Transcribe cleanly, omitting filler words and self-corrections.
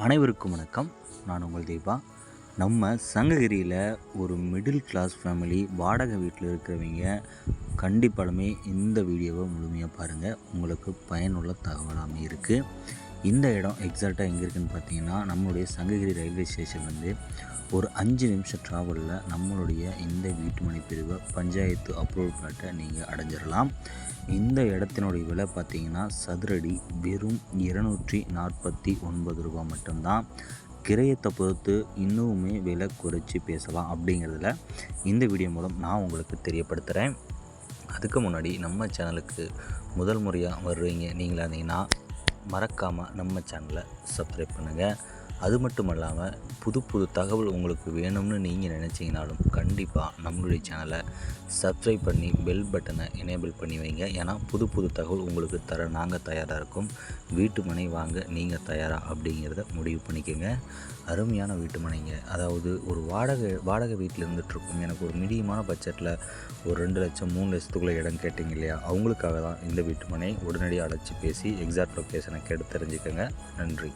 அனைவருக்கும் வணக்கம். நான் உங்கள் தீபா. நம்ம சங்ககிரியில் ஒரு மிடில் கிளாஸ் ஃபேமிலி வாடகை வீட்டில் இருக்கிறவங்க கண்டிப்பாலுமே இந்த வீடியோவை முழுமையாக பாருங்கள். உங்களுக்கு பயனுள்ள தகவலாமே இருக்குது. இந்த இடம் எக்ஸாக்டாக எங்கே இருக்குதுன்னு பார்த்தீங்கன்னா, நம்மளுடைய சங்ககிரி ரயில்வே ஸ்டேஷன்லேருந்து ஒரு 5 நிமிஷம் ட்ராவலில் நம்மளுடைய இந்த வீட்டுமனை பிரிவை பஞ்சாயத்து அப்ரூவல் பிளாட்டை நீங்கள் அடைஞ்சிடலாம். இந்த இடத்தினுடைய விலை பார்த்தீங்கன்னா சதுரடி வெறும் 249 ரூபா மட்டும்தான். கிரயத்தை பொறுத்து இன்னுமே விலை குறைச்சி பேசலாம் அப்படிங்கிறதுல இந்த வீடியோ மூலம் நான் உங்களுக்கு தெரியப்படுத்துகிறேன். அதுக்கு முன்னாடி நம்ம சேனலுக்கு முதல் முறையாக வர்றீங்க நீங்களாக இருந்தீங்கன்னா மறக்காமல் நம்ம சேனலை சப்ஸ்கிரைப் பண்ணுங்கள். அது மட்டும் இல்லாமல் புது தகவல் உங்களுக்கு வேணும்னு நீங்கள் நினச்சிங்கனாலும் கண்டிப்பாக நம்மளுடைய சேனலை சப்ஸ்கிரைப் பண்ணி பெல் பட்டனை எனேபிள் பண்ணி வைங்க. ஏன்னா புது தகவல் உங்களுக்கு தர நாங்கள் தயாராக இருக்கோம். வீட்டு மனை வாங்க நீங்கள் தயாராக அப்படிங்கிறத முடிவு பண்ணிக்கோங்க. அருமையான வீட்டு மனைங்க, அதாவது ஒரு வாடகை வீட்டில் இருந்துகிட்ருக்கோம். எனக்கு ஒரு மீடியமான பட்ஜெட்டில் ஒரு 2 லட்சம் 3 லட்சத்துக்குள்ளே இடம் கேட்டிங்க இல்லையா, அவங்களுக்காக தான் இந்த வீட்டு மனை. உடனடியாக அழைச்சி பேசி எக்ஸாக்ட் லொக்கேஷனை கேட்டு தெரிஞ்சுக்கோங்க. நன்றி.